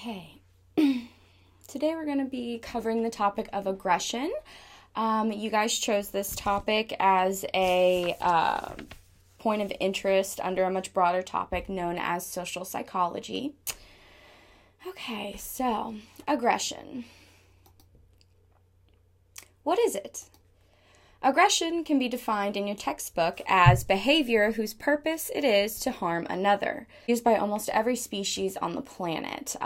Okay, today we're going to be covering the topic of aggression. You guys chose this topic as a point of interest under a much broader topic known as social psychology. Okay, so aggression. What is it? Aggression can be defined in your textbook as behavior whose purpose it is to harm another. Used by almost every species on the planet,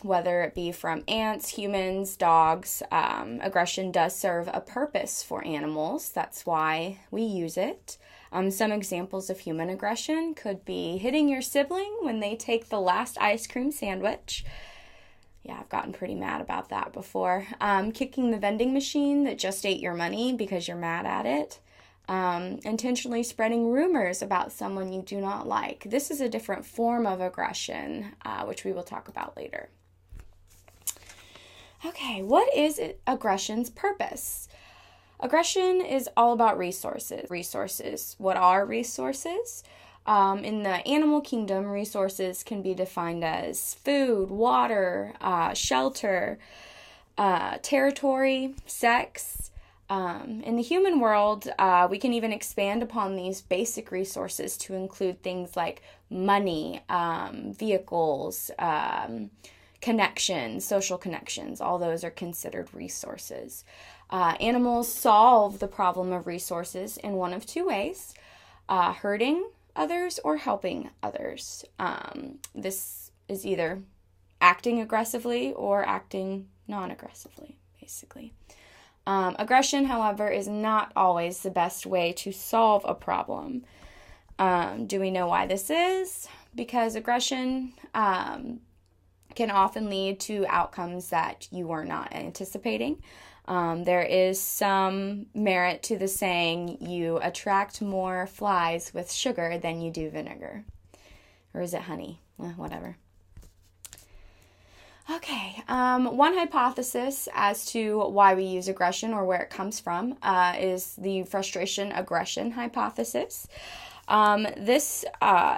whether it be from ants, humans, dogs. Aggression does serve a purpose for animals. That's why we use it. Some examples of human aggression could be hitting your sibling when they take the last ice cream sandwich. Yeah, I've gotten pretty mad about that before. Kicking the vending machine that just ate your money because you're mad at it. Intentionally spreading rumors about someone you do not like. This is a different form of aggression, which we will talk about later. Okay, what is aggression's purpose? Aggression is all about resources. What are resources? In the animal kingdom, resources can be defined as food, water, shelter, territory, sex. In the human world, we can even expand upon these basic resources to include things like money, vehicles, connections, social connections. All those are considered resources. Animals solve the problem of resources in one of two ways: hurting others or helping others. This is either acting aggressively or acting non-aggressively, basically. Aggression, however, is not always the best way to solve a problem. Do we know why this is? Because aggression can often lead to outcomes that you were not anticipating. There is some merit to the saying, you attract more flies with sugar than you do vinegar. Or is it honey? Whatever. Okay, one hypothesis as to why we use aggression or where it comes from is the frustration-aggression hypothesis. This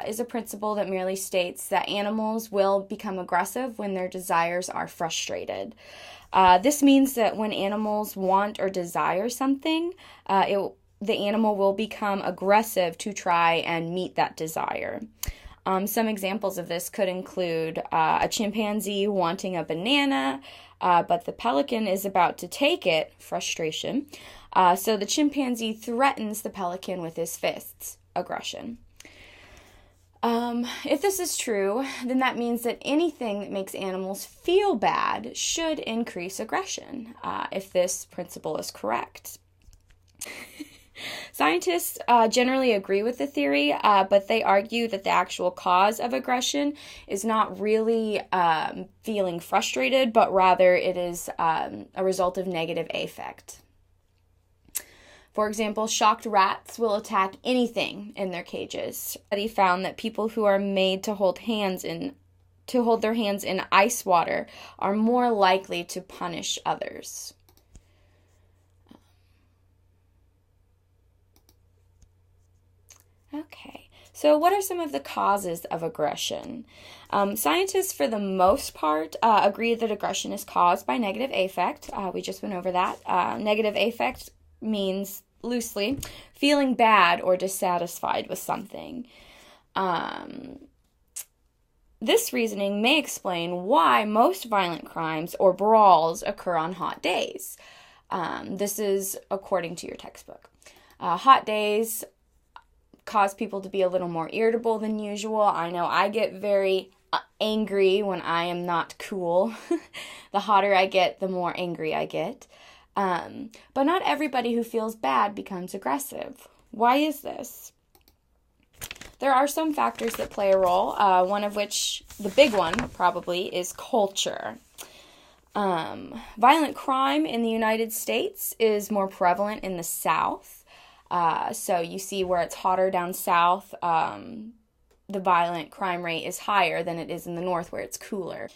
is a principle that merely states that animals will become aggressive when their desires are frustrated. This means that when animals want or desire something, the animal will become aggressive to try and meet that desire. Some examples of this could include a chimpanzee wanting a banana, but the pelican is about to take it, frustration. So the chimpanzee threatens the pelican with his fists, aggression. If this is true, then that means that anything that makes animals feel bad should increase aggression, if this principle is correct. Scientists generally agree with the theory, but they argue that the actual cause of aggression is not really feeling frustrated, but rather it is a result of negative affect. For example, shocked rats will attack anything in their cages. Study found that people who are made to hold their hands in ice water are more likely to punish others. Okay, so what are some of the causes of aggression? Scientists, for the most part, agree that aggression is caused by negative affect. We just went over that. Negative affect means, loosely, feeling bad or dissatisfied with something. This reasoning may explain why most violent crimes or brawls occur on hot days. This is according to your textbook. Hot days cause people to be a little more irritable than usual. I know I get very angry when I am not cool. The hotter I get, the more angry I get. But not everybody who feels bad becomes aggressive. Why is this? There are some factors that play a role, one of which, the big one probably, is culture. Violent crime in the United States is more prevalent in the South. So you see where it's hotter down south, the violent crime rate is higher than it is in the North where it's cooler.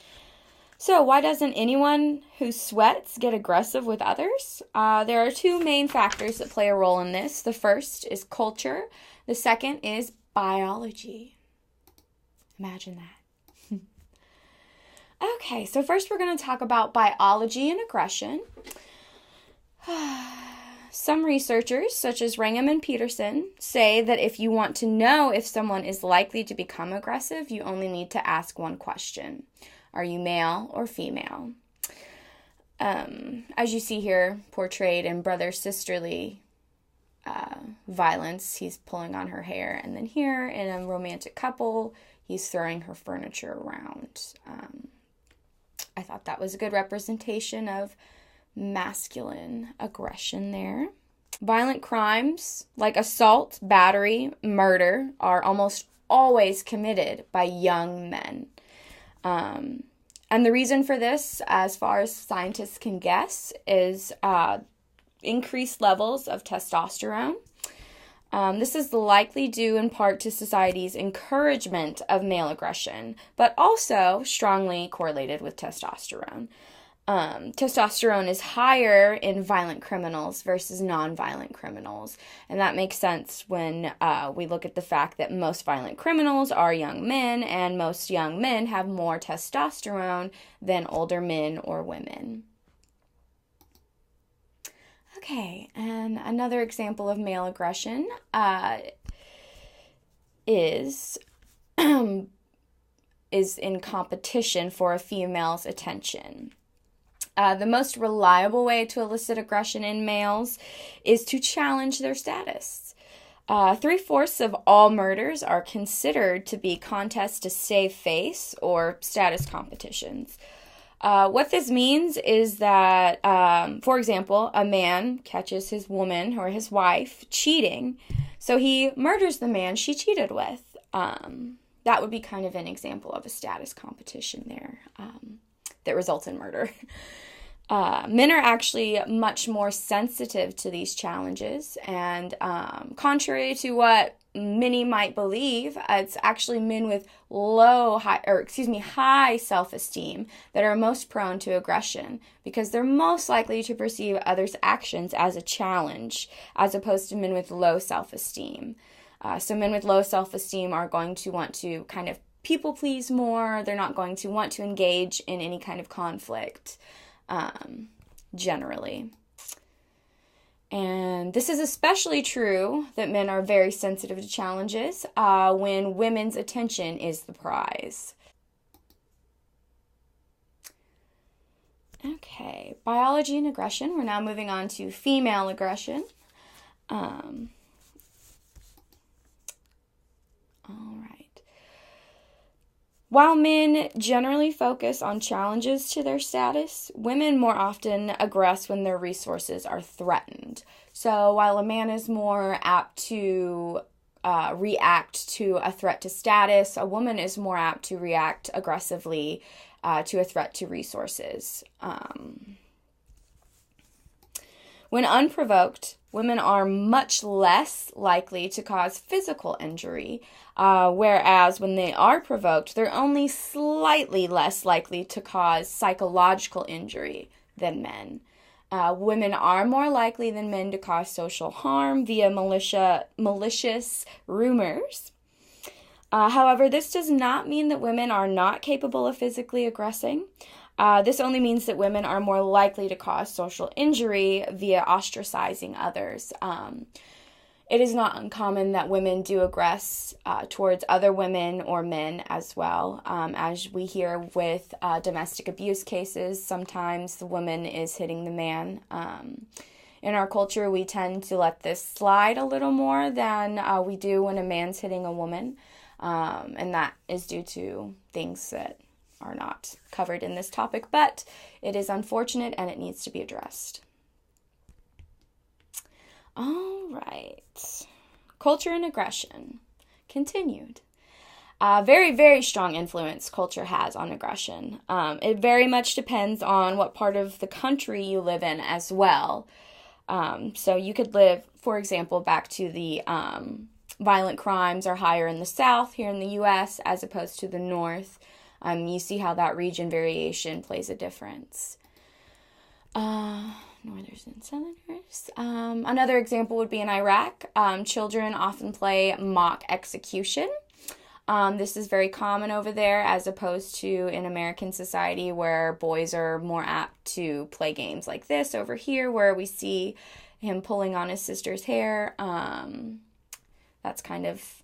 So why doesn't anyone who sweats get aggressive with others? There are two main factors that play a role in this. The first is culture. The second is biology. Imagine that. Okay, so first we're going to talk about biology and aggression. Some researchers, such as Wrangham and Peterson, say that if you want to know if someone is likely to become aggressive, you only need to ask one question. Are you male or female? As you see here, portrayed in brother-sisterly violence, he's pulling on her hair. And then here, in a romantic couple, he's throwing her furniture around. I thought that was a good representation of masculine aggression there. Violent crimes like assault, battery, murder are almost always committed by young men. And the reason for this, as far as scientists can guess, is increased levels of testosterone. This is likely due in part to society's encouragement of male aggression, but also strongly correlated with testosterone. Testosterone is higher in violent criminals versus non-violent criminals, and that makes sense when we look at the fact that most violent criminals are young men, and most young men have more testosterone than older men or women. Okay, and another example of male aggression is in competition for a female's attention. The most reliable way to elicit aggression in males is to challenge their status. 3/4 of all murders are considered to be contests to save face or status competitions. What this means is that, for example, a man catches his woman or his wife cheating, so he murders the man she cheated with. That would be kind of an example of a status competition there that results in murder. Men are actually much more sensitive to these challenges, and contrary to what many might believe, it's actually men with high self-esteem that are most prone to aggression, because they're most likely to perceive others' actions as a challenge, as opposed to men with low self-esteem. So men with low self-esteem are going to want to kind of people please more. They're not going to want to engage in any kind of conflict. Generally. And this is especially true that men are very sensitive to challenges when women's attention is the prize. Okay, biology and aggression. We're now moving on to female aggression. All right. While men generally focus on challenges to their status, women more often aggress when their resources are threatened. So while a man is more apt to react to a threat to status, a woman is more apt to react aggressively to a threat to resources. When unprovoked, women are much less likely to cause physical injury, whereas when they are provoked, they're only slightly less likely to cause psychological injury than men. Women are more likely than men to cause social harm via malicious rumors. However, this does not mean that women are not capable of physically aggressing. This only means that women are more likely to cause social injury via ostracizing others. It is not uncommon that women do aggress towards other women or men as well. As we hear with domestic abuse cases, sometimes the woman is hitting the man. In our culture, we tend to let this slide a little more than we do when a man's hitting a woman. And that is due to things that are not covered in this topic, but it is unfortunate and it needs to be addressed. All right. Culture and aggression. Continued. Very, very strong influence culture has on aggression. It very much depends on what part of the country you live in as well. So you could live, for example, back to the violent crimes are higher in the South here in the U.S. as opposed to the North. You see how that region variation plays a difference. Northerners and Southerners. Another example would be in Iraq. Children often play mock execution. This is very common over there as opposed to in American society where boys are more apt to play games like this over here where we see him pulling on his sister's hair. That's kind of,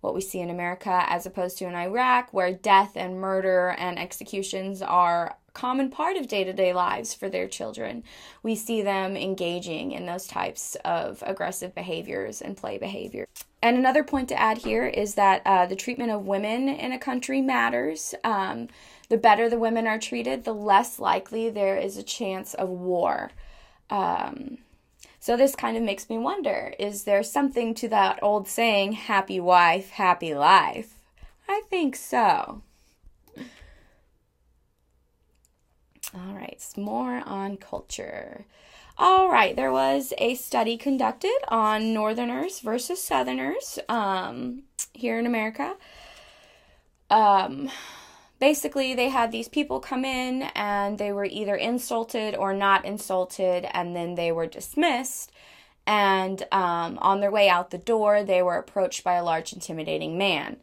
what we see in America as opposed to in Iraq where death and murder and executions are a common part of day-to-day lives for their children. We see them engaging in those types of aggressive behaviors and play behavior. And another point to add here is that the treatment of women in a country matters. The better the women are treated, the less likely there is a chance of war. So this kind of makes me wonder, is there something to that old saying, happy wife, happy life? I think so. All right, more on culture. All right, there was a study conducted on Northerners versus Southerners here in America. Basically, they had these people come in and they were either insulted or not insulted, and then they were dismissed. And on their way out the door, they were approached by a large, intimidating man.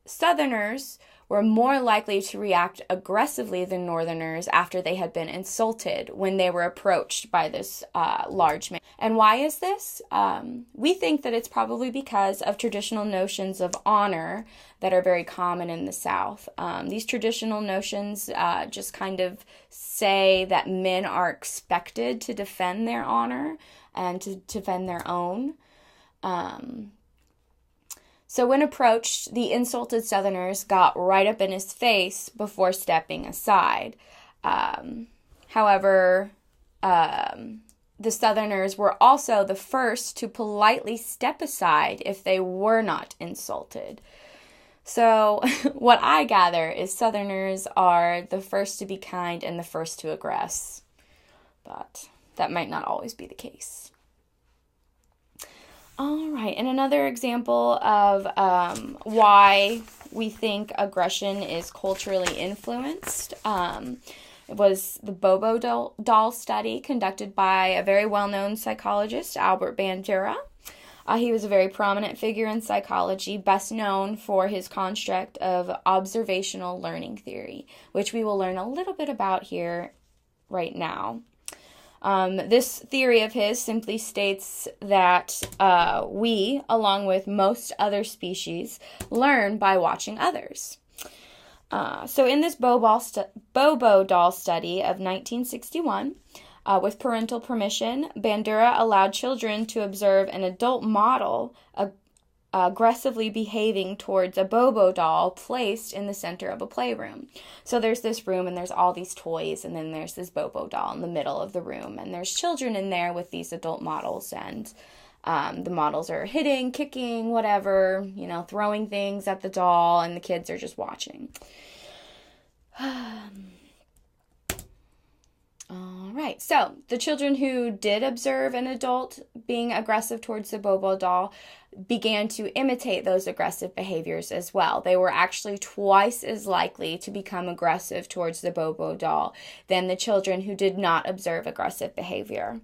Southerners were more likely to react aggressively than Northerners after they had been insulted when they were approached by this large man. And why is this? We think that it's probably because of traditional notions of honor that are very common in the South. These traditional notions just kind of say that men are expected to defend their honor and to defend their own. So when approached, the insulted Southerners got right up in his face before stepping aside. However, the Southerners were also the first to politely step aside if they were not insulted. So what I gather is Southerners are the first to be kind and the first to aggress. But that might not always be the case. All right, and another example of why we think aggression is culturally influenced was the Bobo doll study conducted by a very well-known psychologist, Albert Bandura. He was a very prominent figure in psychology, best known for his construct of observational learning theory, which we will learn a little bit about here right now. This theory of his simply states that we, along with most other species, learn by watching others. So in this Bobo doll study of 1961, with parental permission, Bandura allowed children to observe an adult model aggressively behaving towards a Bobo doll placed in the center of a playroom. So there's this room and there's all these toys, and then there's this Bobo doll in the middle of the room, and there's children in there with these adult models, and the models are hitting, kicking, whatever, throwing things at the doll, and the kids are just watching. All right, so the children who did observe an adult being aggressive towards the Bobo doll began to imitate those aggressive behaviors as well. They were actually twice as likely to become aggressive towards the Bobo doll than the children who did not observe aggressive behavior.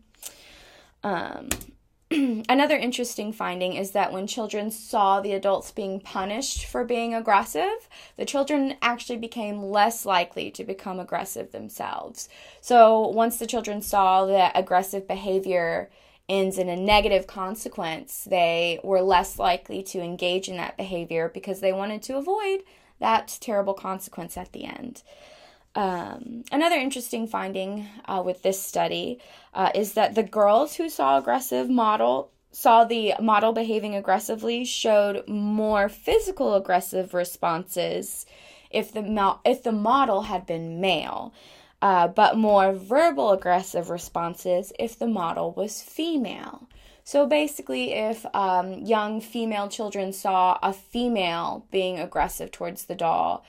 Another interesting finding is that when children saw the adults being punished for being aggressive, the children actually became less likely to become aggressive themselves. So once the children saw that aggressive behavior ends in a negative consequence, they were less likely to engage in that behavior because they wanted to avoid that terrible consequence at the end. Another interesting finding with this study is that the girls who saw the model behaving aggressively showed more physical aggressive responses if the model had been male, but more verbal aggressive responses if the model was female. So basically, if young female children saw a female being aggressive towards the doll,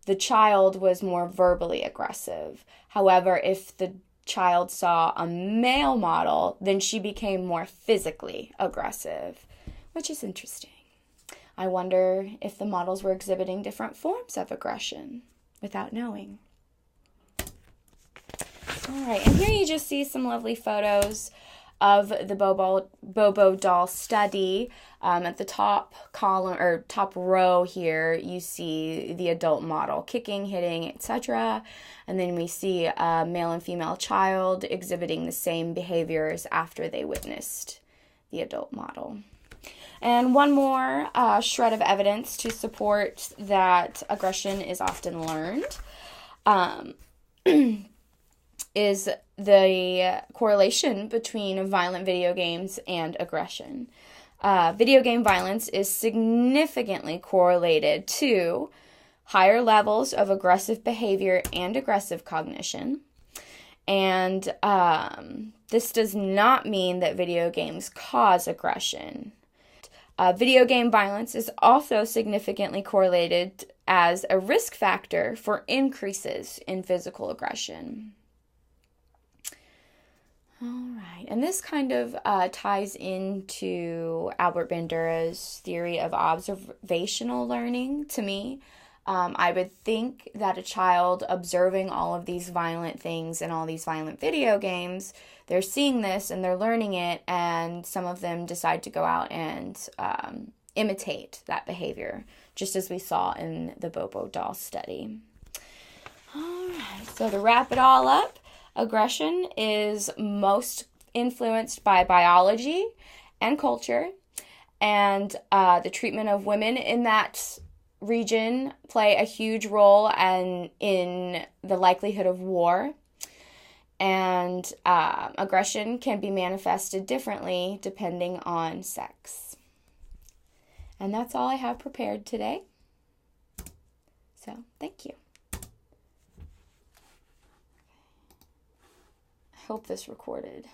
the child was more verbally aggressive. However, if the child saw a male model, then she became more physically aggressive, which is interesting. I wonder if the models were exhibiting different forms of aggression without knowing. All right, and here you just see some lovely photos of the Bobo doll study. At the top column or top row here, you see the adult model kicking, hitting, etc. And then we see a male and female child exhibiting the same behaviors after they witnessed the adult model. And one more shred of evidence to support that aggression is often learned is the correlation between violent video games and aggression. Video game violence is significantly correlated to higher levels of aggressive behavior and aggressive cognition. And this does not mean that video games cause aggression. Video game violence is also significantly correlated as a risk factor for increases in physical aggression. All right, and this kind of ties into Albert Bandura's theory of observational learning to me. I would think that a child observing all of these violent things and all these violent video games, they're seeing this and they're learning it, and some of them decide to go out and imitate that behavior, just as we saw in the Bobo doll study. All right, so to wrap it all up, aggression is most influenced by biology and culture, and the treatment of women in that region play a huge role in the likelihood of war. And aggression can be manifested differently depending on sex. And that's all I have prepared today. So, thank you. I hope this recorded.